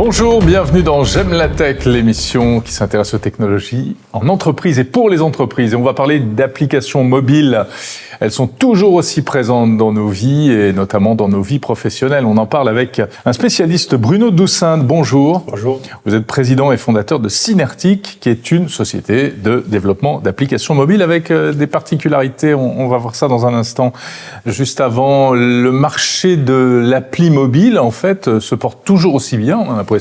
Bonjour, bienvenue dans J'aime la tech, l'émission qui s'intéresse aux technologies en entreprise et pour les entreprises. Et on va parler d'applications mobiles. Elles sont toujours aussi présentes dans nos vies et notamment dans nos vies professionnelles. On en parle avec un spécialiste, Bruno Doucinde. Bonjour. Bonjour. Vous êtes président et fondateur de Synertic, qui est une société de développement d'applications mobiles avec des particularités. On va voir ça dans un instant. Juste avant, le marché de l'appli mobile, en fait, se porte toujours aussi bien, on a l'impression,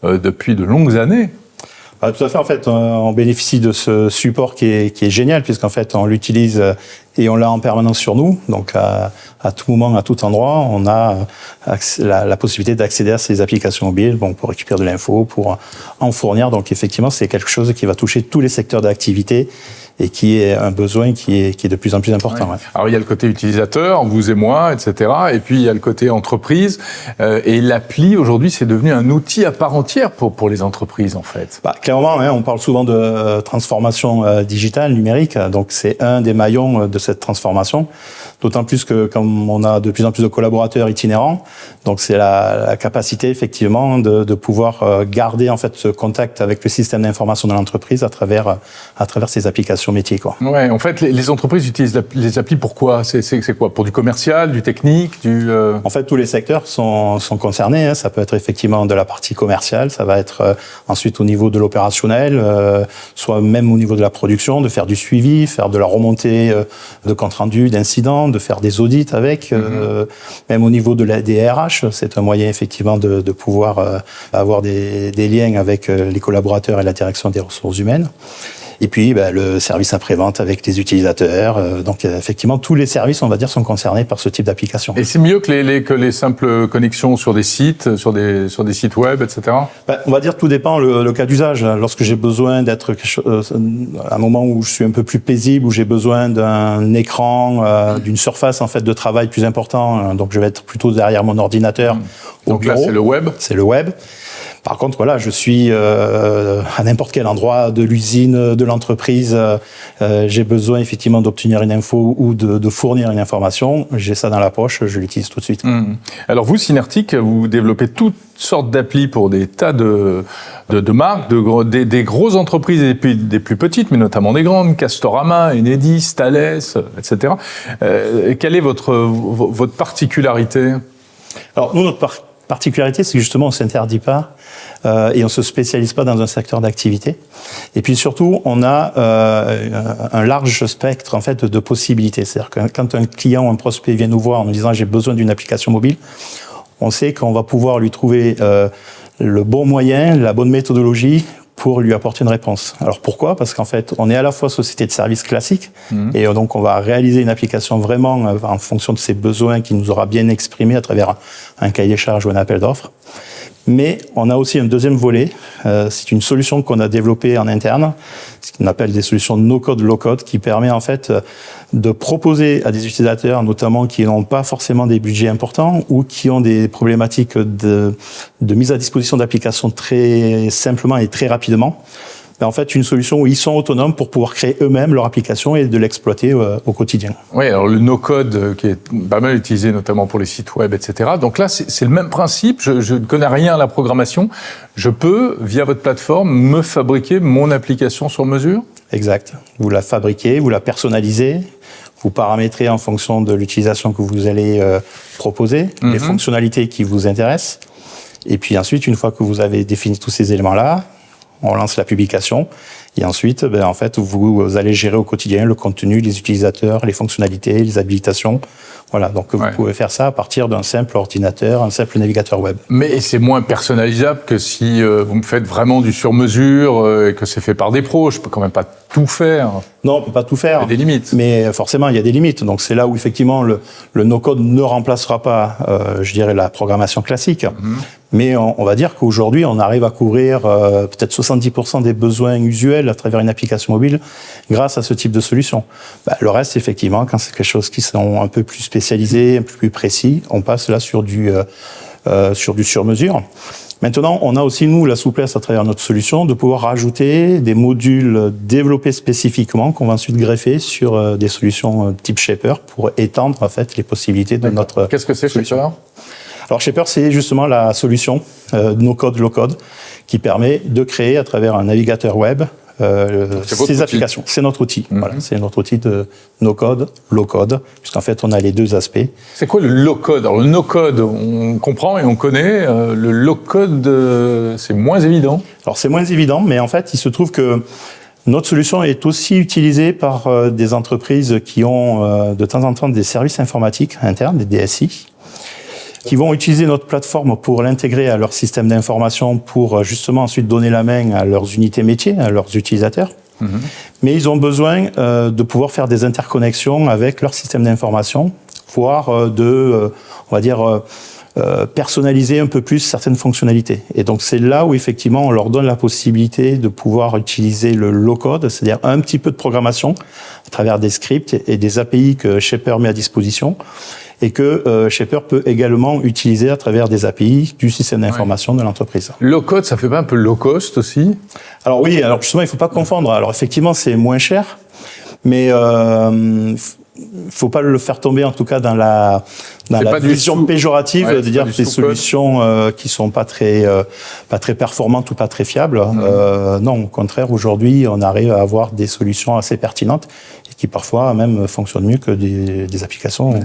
depuis de longues années. Tout à fait. En fait, on bénéficie de ce support qui est génial, puisqu'en fait, on l'utilise et on l'a en permanence sur nous. Donc, à tout moment, à tout endroit, on a la possibilité d'accéder à ces applications mobiles, pour récupérer de l'info, pour en fournir. Donc, effectivement, c'est quelque chose qui va toucher tous les secteurs d'activité et qui est un besoin qui est de plus en plus important. Ouais. Ouais. Alors, il y a le côté utilisateur, vous et moi, etc. Et puis, il y a le côté entreprise. Et l'appli, aujourd'hui, c'est devenu un outil à part entière pour les entreprises, en fait. Clairement, on parle souvent de transformation digitale, numérique. Donc, c'est un des maillons de cette transformation. D'autant plus que comme on a de plus en plus de collaborateurs itinérants, donc c'est la capacité effectivement de pouvoir garder en fait ce contact avec le système d'information de l'entreprise à travers ces applications métiers, quoi. Ouais, en fait, les entreprises utilisent les applis pour quoi ? C'est quoi ? Pour du commercial, du technique, En fait, tous les secteurs sont concernés. Ça peut être effectivement de la partie commerciale, ça va être ensuite au niveau de l'opérationnel, soit même au niveau de la production, de faire du suivi, faire de la remontée de compte rendu, d'incidents, de faire des audits avec, même au niveau des RH, c'est un moyen effectivement de pouvoir avoir des liens avec les collaborateurs et la direction des ressources humaines. Et puis, le service après-vente avec les utilisateurs. Donc, effectivement, tous les services, on va dire, sont concernés par ce type d'application. Et c'est mieux que les simples connexions sur des sites, sur des sites web, etc. On va dire tout dépend le cas d'usage. Lorsque j'ai besoin d'être à un moment où je suis un peu plus paisible, où j'ai besoin d'un écran, d'une surface en fait de travail plus important, donc je vais être plutôt derrière mon ordinateur. Donc là, c'est le web. C'est le web. Par contre, voilà, je suis à n'importe quel endroit de l'usine, de l'entreprise. J'ai besoin effectivement d'obtenir une info ou de fournir une information. J'ai ça dans la poche, je l'utilise tout de suite. Alors vous, Synertic, vous développez toutes sortes d'applis pour des tas de marques, des grosses entreprises et puis des plus petites, mais notamment des grandes, Castorama, Enedis, Thales, etc. Quelle est votre particularité ? Alors nous, notre particularité, c'est que justement, on ne s'interdit pas et on ne se spécialise pas dans un secteur d'activité. Et puis surtout, on a un large spectre en fait de possibilités. C'est-à-dire que quand un client ou un prospect vient nous voir en nous disant « j'ai besoin d'une application mobile », on sait qu'on va pouvoir lui trouver le bon moyen, la bonne méthodologie pour lui apporter une réponse. Alors pourquoi ? Parce qu'en fait, on est à la fois société de services classique, et donc on va réaliser une application vraiment en fonction de ses besoins qui nous aura bien exprimé à travers un cahier des charges ou un appel d'offres. Mais on a aussi un deuxième volet, c'est une solution qu'on a développée en interne, ce qu'on appelle des solutions no-code, low-code, qui permet en fait de proposer à des utilisateurs, notamment qui n'ont pas forcément des budgets importants ou qui ont des problématiques de mise à disposition d'applications très simplement et très rapidement, en fait, une solution où ils sont autonomes pour pouvoir créer eux-mêmes leur application et de l'exploiter au quotidien. Oui, alors le no-code qui est pas mal utilisé notamment pour les sites web, etc. Donc là, c'est le même principe. Je ne connais rien à la programmation. Je peux, via votre plateforme, me fabriquer mon application sur mesure ? Exact. Vous la fabriquez, vous la personnalisez, vous paramétrez en fonction de l'utilisation que vous allez proposer, les fonctionnalités qui vous intéressent. Et puis ensuite, une fois que vous avez défini tous ces éléments-là, on lance la publication et ensuite, en fait, vous allez gérer au quotidien le contenu, les utilisateurs, les fonctionnalités, les habilitations. Voilà, donc vous pouvez faire ça à partir d'un simple ordinateur, un simple navigateur web. Mais c'est moins personnalisable que si vous me faites vraiment du sur-mesure et que c'est fait par des pros. Je peux quand même pas tout faire. Non, on peut pas tout faire. Il y a des limites. Mais forcément, il y a des limites. Donc c'est là où effectivement le no-code ne remplacera pas, je dirais, la programmation classique. Mais on va dire qu'aujourd'hui, on arrive à couvrir peut-être 70% des besoins usuels à travers une application mobile grâce à ce type de solution. Le reste, effectivement, quand c'est quelque chose qui sont un peu plus spécialisés, un peu plus précis, on passe là sur du sur-mesure. Maintenant, on a aussi, nous, la souplesse à travers notre solution de pouvoir rajouter des modules développés spécifiquement qu'on va ensuite greffer sur des solutions type Shaper pour étendre, en fait, les possibilités de notre Qu'est-ce que c'est, Shaper ? Alors Shaper, c'est justement la solution no-code, low-code qui permet de créer à travers un navigateur web ces applications. C'est notre outil. Voilà, c'est notre outil de no-code, low-code, puisqu'en fait, on a les deux aspects. C'est quoi le low-code? Alors, le no-code, on comprend et on connaît. Le low-code, c'est moins évident. Alors, c'est moins évident, mais en fait, il se trouve que notre solution est aussi utilisée par des entreprises qui ont de temps en temps des services informatiques internes, des DSI, qui vont utiliser notre plateforme pour l'intégrer à leur système d'information pour justement ensuite donner la main à leurs unités métiers, à leurs utilisateurs. Mais ils ont besoin de pouvoir faire des interconnexions avec leur système d'information, voire on va dire, personnaliser un peu plus certaines fonctionnalités. Et donc c'est là où effectivement on leur donne la possibilité de pouvoir utiliser le low-code, c'est-à-dire un petit peu de programmation à travers des scripts et des API que Shaper met à disposition, et que Shaper peut également utiliser à travers des API du système d'information de l'entreprise. Low-code, ça fait pas un peu low-cost aussi? Alors oui, alors justement, il ne faut pas confondre. Alors effectivement, c'est moins cher, mais faut pas le faire tomber en tout cas dans la vision péjorative de dire que des solutions qui sont pas très performantes ou pas très fiables. Non, au contraire, aujourd'hui, on arrive à avoir des solutions assez pertinentes et qui parfois même fonctionnent mieux que des applications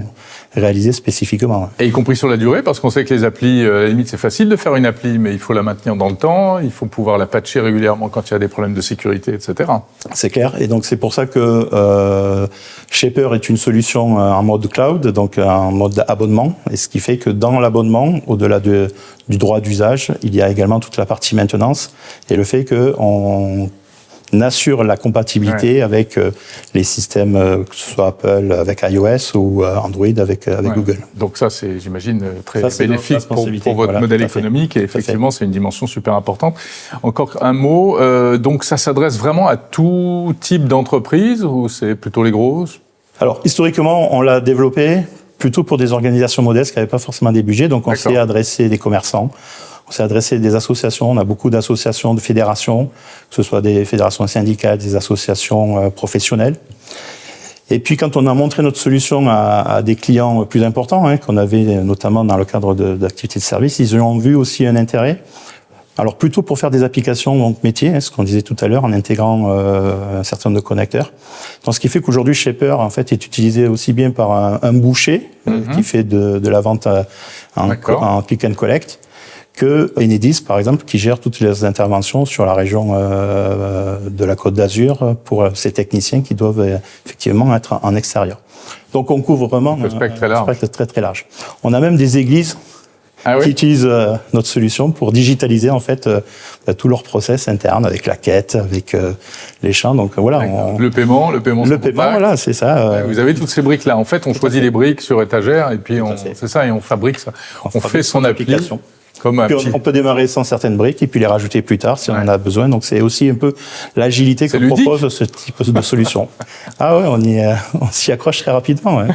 réalisées spécifiquement. Et y compris sur la durée, parce qu'on sait que les applis, à la limite, c'est facile de faire une appli, mais il faut la maintenir dans le temps, il faut pouvoir la patcher régulièrement quand il y a des problèmes de sécurité, etc. C'est clair, et donc c'est pour ça que Shaper est une solution en mode cloud, donc en mode abonnement, et ce qui fait que dans l'abonnement, au-delà du droit d'usage, il y a également toute la partie maintenance, et le fait qu'on assure la compatibilité avec les systèmes, que ce soit Apple avec iOS ou Android avec Google. Donc ça, c'est, j'imagine, très bénéfique pour votre modèle économique, et effectivement, c'est une dimension super importante. Encore un mot, donc ça s'adresse vraiment à tout type d'entreprise, ou c'est plutôt les grosses? Alors, historiquement, on l'a développé plutôt pour des organisations modestes qui n'avaient pas forcément des budgets, donc on s'est adressé des commerçants. On s'est adressé à des associations, on a beaucoup d'associations, de fédérations, que ce soit des fédérations syndicales, des associations professionnelles. Et puis quand on a montré notre solution à des clients plus importants, qu'on avait notamment dans le cadre d'activités de service, ils ont vu aussi un intérêt. Alors plutôt pour faire des applications donc métiers, ce qu'on disait tout à l'heure, en intégrant un certain nombre de connecteurs. Donc ce qui fait qu'aujourd'hui Shaper en fait est utilisé aussi bien par un boucher qui fait de la vente en click and collect, que Enedis, par exemple, qui gère toutes les interventions sur la région de la Côte d'Azur pour ces techniciens qui doivent effectivement être en extérieur. Donc on couvre vraiment un spectre très très large. On a même des églises qui utilisent notre solution pour digitaliser en fait tout leur process interne avec la quête, avec les chants. Donc voilà. Le paiement, voilà, c'est ça. Vous avez toutes ces briques là. En fait, on choisit les briques sur étagère et puis c'est ça, et on fabrique ça. On fait son application. On peut démarrer sans certaines briques et puis les rajouter plus tard si on en a besoin. Donc c'est aussi un peu l'agilité que propose ce type de solution. Ah ouais, on s'y accroche très rapidement. Ouais.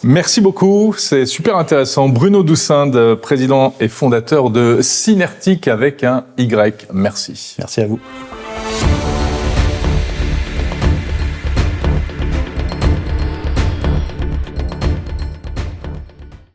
Merci beaucoup, c'est super intéressant. Bruno Doussinde, président et fondateur de Synertic avec un Y. Merci. Merci à vous.